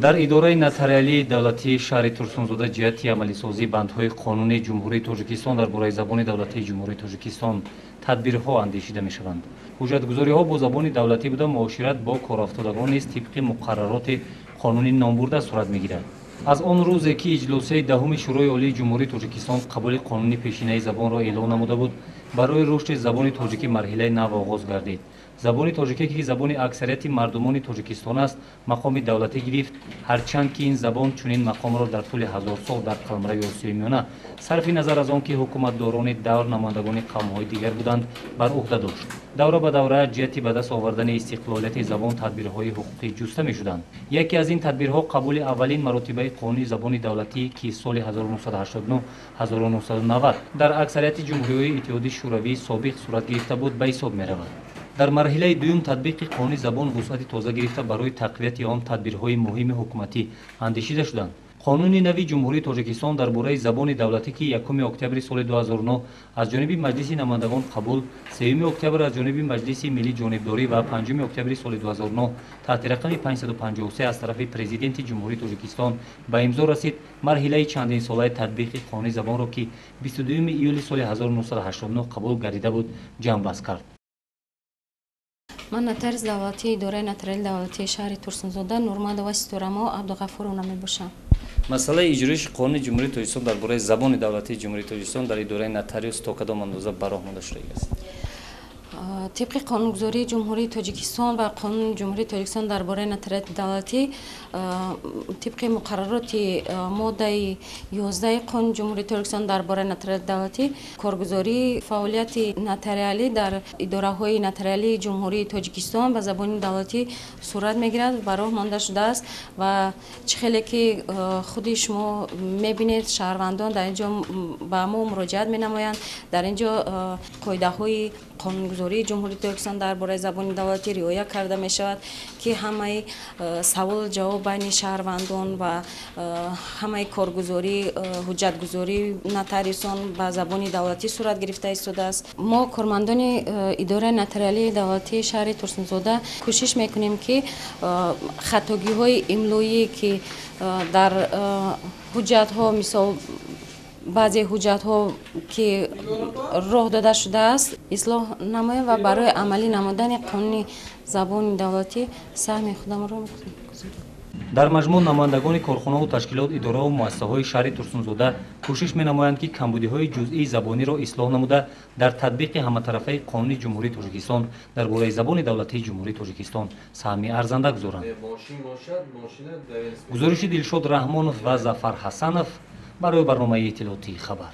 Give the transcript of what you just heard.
дар идораи нотариалии давлатии шаҳри турсунзода ҷиҳати амалисозии бандҳои қонуни ҷумҳурии тоҷикистон дар бораи забони давлатии ҷумҳурии тоҷикистон тадбирҳо андешида мешаванд. ҳуҷҷатгузориҳо бо забони давлатӣ буда муошират бо корафтодагон низ тибқи муқаррароти қонуни номбурда сурат мегирад. аз он рӯзе ки иҷлосияи даҳуми шӯрои олии ҷумҳурии тоҷикистон қабули қонуни пешинаи забонро эълон намуда буд, барои рушди забони тоҷикӣ марҳилаи нав оғоз гардид. забони тоҷикӣ ки забони аксарияти мардумони тоҷикистон аст, мақоми давлатӣ гирифт, ҳарчанд ки ин забон чунин мақомро дар тӯли ҳазор сол дар қалмрави осиёи миёна сарфи назар аз он ки ҳукуматдорони давр намояндагони қавмҳои дигар буданд бар уҳда дошт. давра ба давра ҷиҳати ба даст овардани истиқлолияти забон тадбирҳои ҳуқуқӣ ҷуста мешуданд. яке аз ин тадбирҳо қабули аввалин маротибаи қонуни забони давлатӣ ки соли 1989-1990 дар аксарияти ҷумҳуриҳои иттиҳоди шӯравии собиқ сурат гирифта буд ба ҳисоб меравад. дар марҳилаи дуюм тадбиқи қонуни забон вусъати тоза гирифта барои тақвияти он тадбирҳои муҳими ҳукуматӣ андешида шуданд. қонуни нави ҷумҳурии тоҷикистон дар бораи забони давлатӣ ки 1 октябри соли 2009 аз ҷониби маҷлиси намояндагон қабул, 3 октябр аз ҷониби маҷлиси миллии ҷонибдорӣ ва 5 октябри соли 2009 таҳти рақами 553 аз тарафи президенти ҷумҳурии тоҷикистон ба имзо расид, марҳилаи чандинсолаи тадбиқи қонуни забонро ки 22 июли соли 1989 қабул гардида буд ҷамъбаст кард. ман нотариус давлатии идораи нотариали давлатии шаҳри турсунзода нурмадова ситорамо абдуғафуровна мебошам. масъалаи иҷрои қонуни ҷумҳурии тоҷикистон дар бораи забони давлатии ҷумҳурии тоҷикистон дар идораи нотариус то кадом андоза ба роҳ монда шудааст? طبق قانونگذاری جمهوری تاجیکستان و قانون جمهوری تاجیکستان درباره نotariat دولتی طبق مقررات ماده 11 قانون جمهوری تاجیکستان درباره نotariat دولتی کارگزاری فعالیت نotariالی در اداره های نotariالی جمهوری تاجیکستان به زبان دولتی صورت میگیرد و راه مانده شده است و چه خیلی که خود شما میبینید شهروندان در اینجا به ما مراجعت مینمایند. در اینجا قاعده های قانونگذاری جمهوری تاجیکستان درباره زبان دولتی رعایت کرده می شود که همه سوال جواب بین شهروندان و همه کارگزاری حجتگذاری نotariusان به زبان دولتی صورت گرفته ایستاده است. ما کارمندان اداره نotariالی دولتی شهر ترسنزاده کوشش میکنیم که خطاگی های املایی که در حجت ها مثال بعضی حجت ها که راه داده شده است اصلاح نماییم و برای عملی نمودن قانون زبان دولتی سهم خودم را میکنیم. дар маҷмӯъ намояндагони корхонаҳу ташкилот, идораҳу муассисаҳои шаҳри турсунзода кӯшиш менамоянд ки камбудиҳои ҷузъии забониро ислоҳ намуда дар татбиқи ҳаматарафаи қонуни ҷумҳурии тоҷикистон дар бораи забони давлатии ҷумҳурии тоҷикистон саҳми арзанда гузоранд. гузориши Дилшод Раҳмонов ва Зафар Ҳасанов барои барномаи иттилоотии хабар.